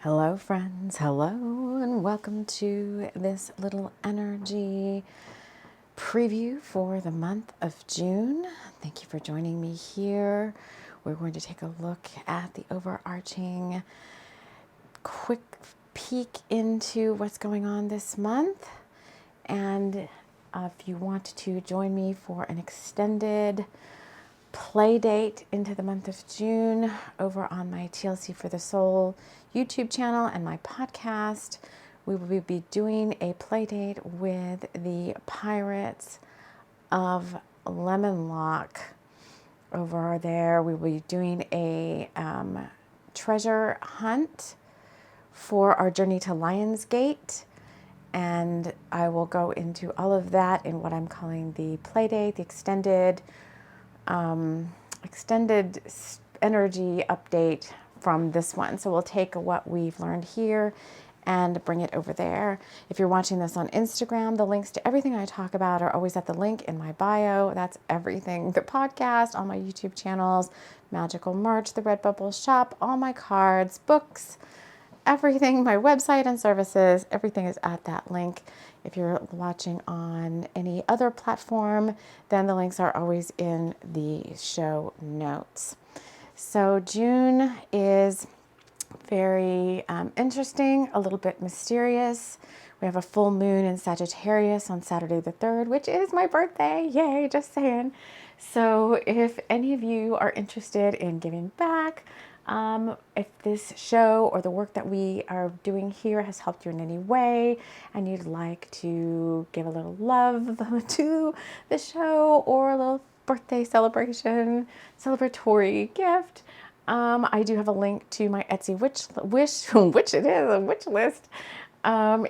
Hello friends, hello, and welcome to this little energy preview for the month of June. Thank you for joining me here. We're going to take a look at the overarching quick peek into what's going on this month. And if you want to join me for an extended play date into the month of June over on my TLC for the Soul YouTube channel and my podcast, we will be doing a play date with the Pirates of Lemonlock over there. We will be doing a treasure hunt for our journey to Lionsgate, and I will go into all of that in what I'm calling the play date, the extended energy update from this one. So we'll take what we've learned here and bring it over there. If you're watching this on Instagram, the links to everything I talk about are always at the link in my bio. That's everything: the podcast, all my YouTube channels, magical merch, the Redbubble shop, all my cards, books, everything, my website and services, everything is at that link. If you're watching on any other platform, then the links are always in the show notes. So June is very interesting, a little bit mysterious. We have a full moon in Sagittarius on Saturday the 3rd, which is my birthday. Yay, just saying. So if any of you are interested in giving back, if this show or the work that we are doing here has helped you in any way and you'd like to give a little love to the show or a little birthday celebration, celebratory gift, I do have a link to my Etsy wish list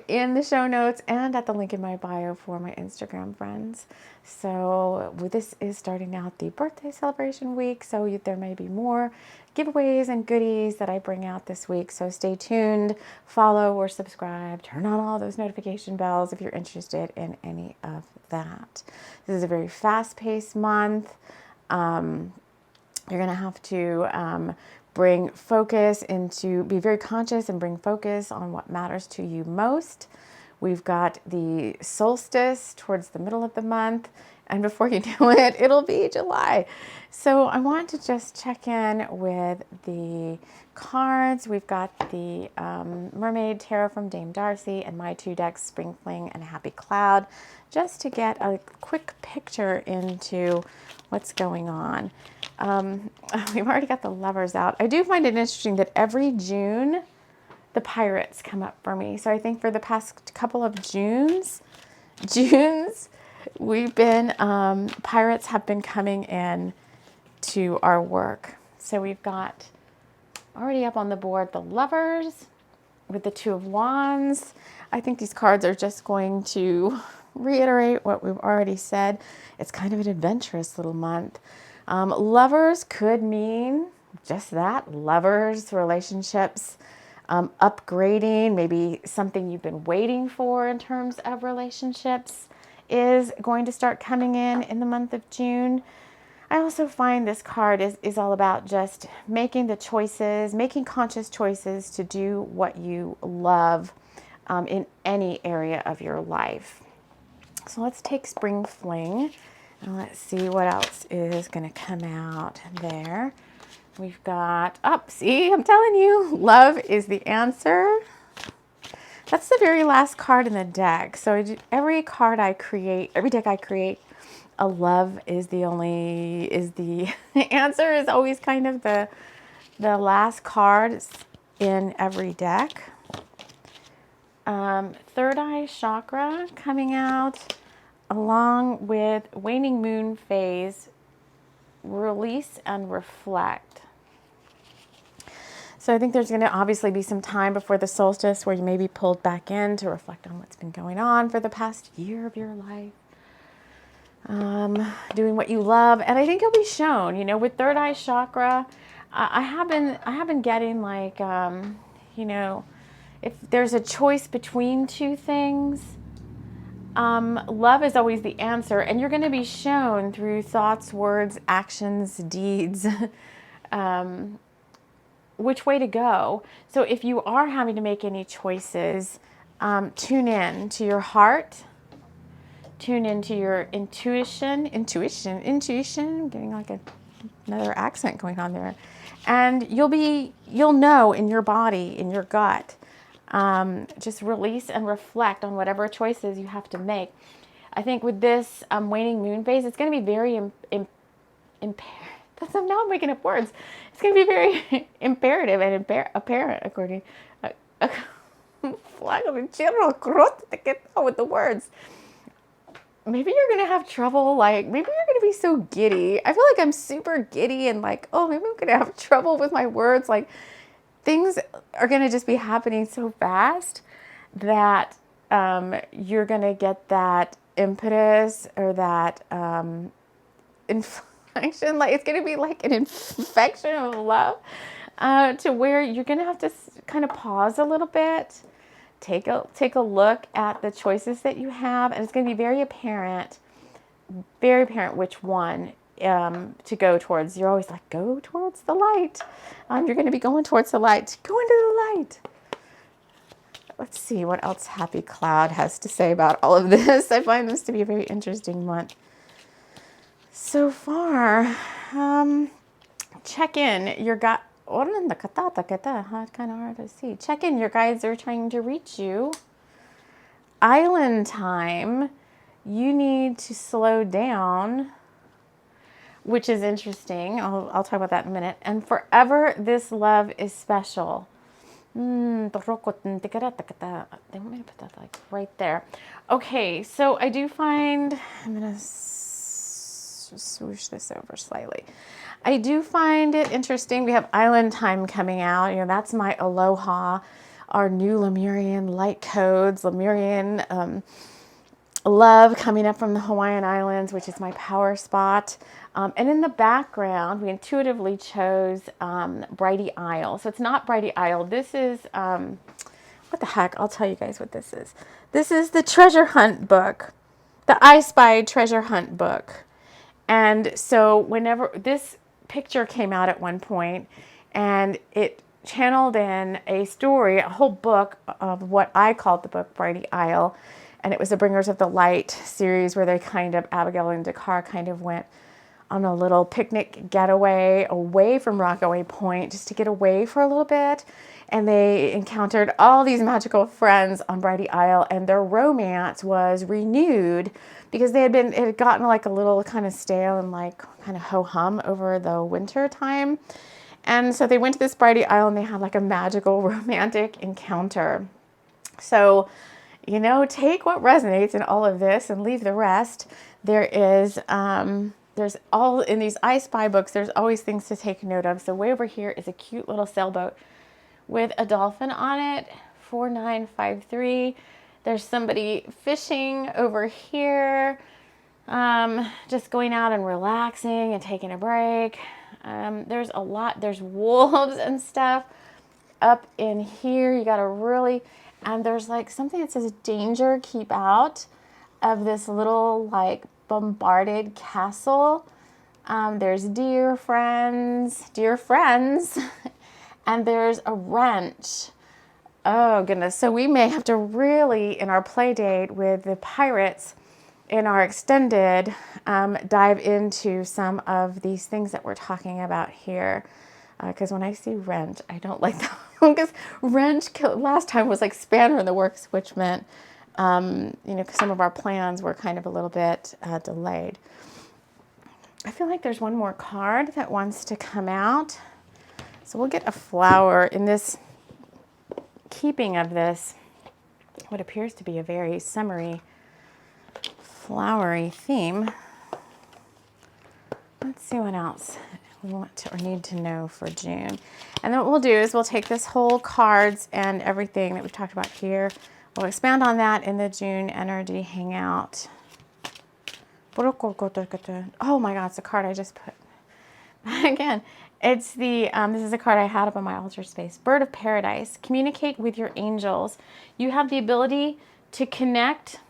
in the show notes and at the link in my bio for my Instagram friends. So this is starting out the birthday celebration week, so there may be more giveaways and goodies that I bring out this week. So stay tuned, follow or subscribe, turn on all those notification bells if you're interested in any of that. This is a very fast-paced month. You're going to have to bring focus into, be very conscious and bring focus on what matters to you most. We've got the solstice towards the middle of the month, and before you know it, it'll be July. So I want to just check in with the cards. We've got the Mermaid Tarot from Dame Darcy and my two decks, Spring Fling and Happy Cloud, just to get a quick picture into what's going on. We've already got the Lovers out. I do find it interesting that every June, the Pirates come up for me. So I think for the past couple of Junes, we've been, Pirates have been coming in to our work. So we've got already up on the board the Lovers with the Two of Wands. I think these cards are just going to reiterate what we've already said. It's kind of an adventurous little month. Lovers could mean just that, lovers, relationships, upgrading, maybe something you've been waiting for in terms of relationships is going to start coming in the month of June. I also find this card is all about just making the choices, making conscious choices to do what you love in any area of your life. So let's take Spring Fling and let's see what else is going to come out there. We've got, see, I'm telling you, love is the answer. That's the very last card in the deck. So every card I create, every deck I create, a love is the answer is always kind of the last card in every deck. Third eye chakra coming out along with waning moon phase, release and reflect. So I think there's going to obviously be some time before the solstice where you may be pulled back in to reflect on what's been going on for the past year of your life. Doing what you love, and I think you'll be shown. You know, with third eye chakra, I have been getting like, you know, if there's a choice between two things, love is always the answer, and you're going to be shown through thoughts, words, actions, deeds, which way to go. So if you are having to make any choices, tune in to your heart, tune into your intuition, getting like another accent going on there. And you'll know in your body, in your gut, just release and reflect on whatever choices you have to make. I think with this waning moon phase, it's going to be very now I'm making up words. It's going to be very imperative and apparent, according with the words. Maybe you're going to have trouble, like, maybe you're going to be so giddy. I feel like I'm super giddy and like, oh, maybe I'm going to have trouble with my words. Like, things are going to just be happening so fast that you're going to get that impetus or that inflection. Like, it's going to be like an infection of love to where you're going to have to kind of pause a little bit. Take a look at the choices that you have, and it's going to be very apparent which one to go towards. You're always like, go towards the light. You're going to be going towards the light. Go into the light. Let's see what else Happy Cloud has to say about all of this. I find this to be a very interesting month so far. Check in your gut. It's kind of hard to see. Check in. Your guides are trying to reach you. Island time. You need to slow down, which is interesting. I'll talk about that in a minute. And forever, this love is special. They want me to put that like right there. Okay, so I do find, I'm going to swoosh this over slightly. I do find it interesting. We have Island Time coming out. You know, that's my Aloha, our new Lemurian light codes, Lemurian love coming up from the Hawaiian Islands, which is my power spot. And in the background, we intuitively chose Brighty Isle. So it's not Brighty Isle. This is, what the heck? I'll tell you guys what this is. This is the treasure hunt book, the I Spy treasure hunt book. And so whenever this picture came out at one point, and it channeled in a story, a whole book of what I called the book Brighty Isle. And it was the Bringers of the Light series where they kind of, Abigail and Dakar kind of went on a little picnic getaway away from Rockaway Point just to get away for a little bit. And they encountered all these magical friends on Brighty Isle, and their romance was renewed because it had gotten like a little kind of stale and like kind of ho-hum over the winter time. And so they went to this Brighty Isle and they had like a magical romantic encounter. So, you know, take what resonates in all of this and leave the rest. There's all in these I Spy books, there's always things to take note of. So way over here is a cute little sailboat with a dolphin on it, 4953. There's somebody fishing over here, just going out and relaxing and taking a break. There's a lot, there's wolves and stuff up in here. You gotta really, and there's like something that says danger, keep out of this little like bombarded castle. There's dear friends, and there's a wrench. Oh goodness, so we may have to really, in our play date with the pirates in our extended, dive into some of these things that we're talking about here. Because when I see wrench, I don't like that one, because wrench last time was like spanner in the works, which meant, you know, some of our plans were kind of a little bit delayed. I feel like there's one more card that wants to come out. So we'll get a flower in this, keeping of this, what appears to be a very summery, flowery theme. Let's see what else we want to or need to know for June. And then what we'll do is we'll take this whole cards and everything that we've talked about here. We'll expand on that in the June energy hangout. Oh my God, it's a card I just put. Again, it's the, this is a card I had up on my altar space. Bird of Paradise. Communicate with your angels. You have the ability to connect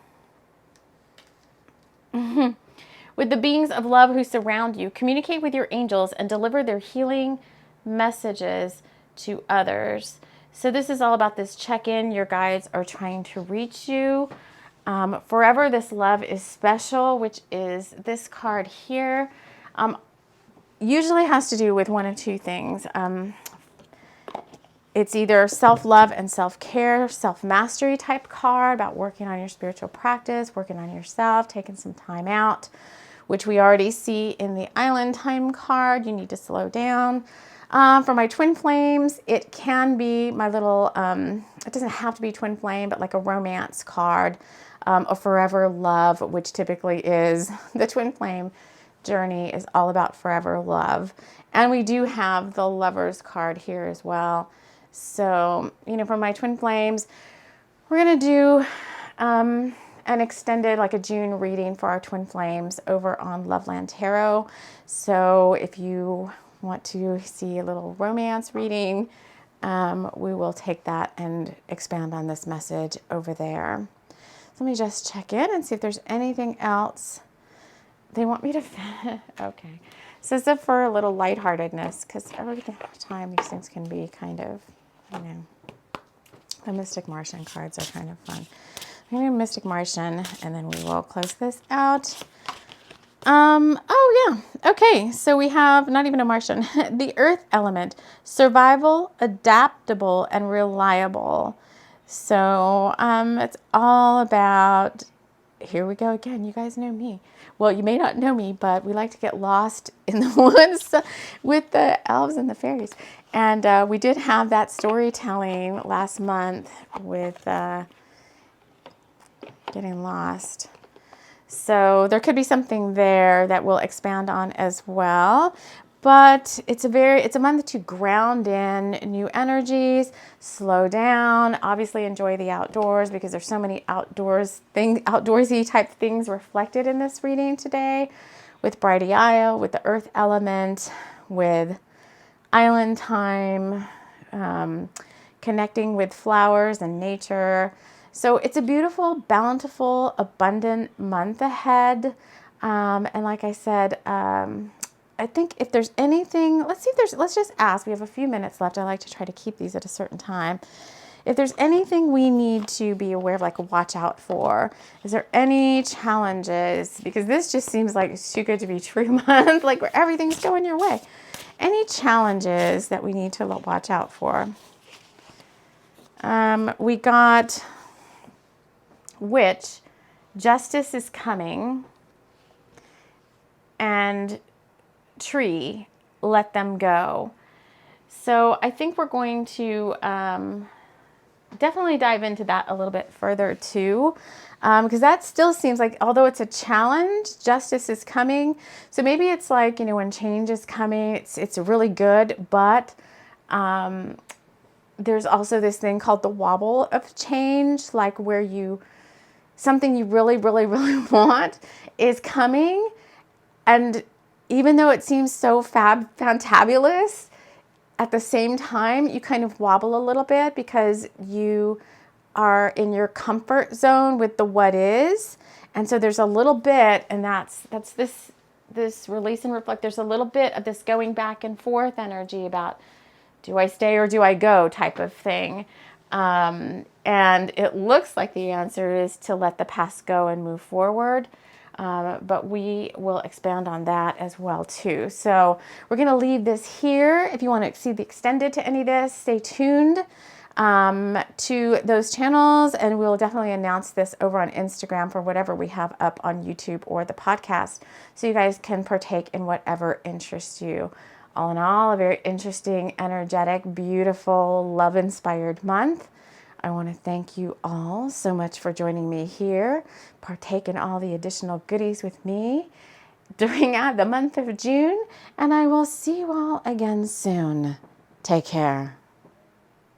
with the beings of love who surround you. Communicate with your angels and deliver their healing messages to others. So this is all about this check-in. Your guides are trying to reach you. Forever, this love is special, which is this card here. Usually has to do with one of two things. It's either self-love and self-care, self-mastery type card about working on your spiritual practice, working on yourself, taking some time out, which we already see in the Island Time card. You need to slow down. For my twin flames, it can be my little, it doesn't have to be twin flame, but like a romance card, a forever love, which typically is the twin flame journey is all about forever love. And we do have the Lovers card here as well. So, you know, for my twin flames, we're going to do an extended, like a June reading for our twin flames over on Loveland Tarot. So if you want to see a little romance reading, we will take that and expand on this message over there. So let me just check in and see if there's anything else they want me to okay. So this is for a little lightheartedness, because every time these things can be kind of, you know, the Mystic Martian cards are kind of fun. I'm going to do Mystic Martian, and then we will close this out. Oh yeah, okay, so we have not even a Martian. The Earth element, survival, adaptable, and reliable. So it's all about, here we go again, you guys know me. Well, you may not know me, but we like to get lost in the woods with the elves and the fairies. And we did have that storytelling last month with getting lost. So there could be something there that we'll expand on as well. But it's a month to ground in new energies, slow down, obviously enjoy the outdoors, because there's so many outdoorsy type things reflected in this reading today, with Brighty Isle, with the Earth element, with Island Time, connecting with flowers and nature. So it's a beautiful, bountiful, abundant month ahead. And like I said, I think if there's anything, let's just ask. We have a few minutes left. I like to try to keep these at a certain time. If there's anything we need to be aware of, like watch out for, is there any challenges? Because this just seems like it's too good to be true month, like where everything's going your way. Any challenges that we need to watch out for? We got Witch, justice is coming, and Tree, let them go. So I think we're going to definitely dive into that a little bit further too, because that still seems like, although it's a challenge, justice is coming. So maybe it's like, you know, when change is coming, it's really good, but there's also this thing called the wobble of change, like where something you really, really, really want is coming, and even though it seems so fantabulous, at the same time, you kind of wobble a little bit because you are in your comfort zone with the what is. And so there's a little bit, and that's this release and reflect. There's a little bit of this going back and forth energy about, do I stay or do I go type of thing. And it looks like the answer is to let the past go and move forward. But we will expand on that as well too. So we're going to leave this here. If you want to see the extended to any of this, stay tuned to those channels, and we'll definitely announce this over on Instagram for whatever we have up on YouTube or the podcast, so you guys can partake in whatever interests you. All in all, a very interesting, energetic, beautiful, love-inspired month. I want to thank you all so much for joining me here, partake in all the additional goodies with me during the month of June, and I will see you all again soon. Take care.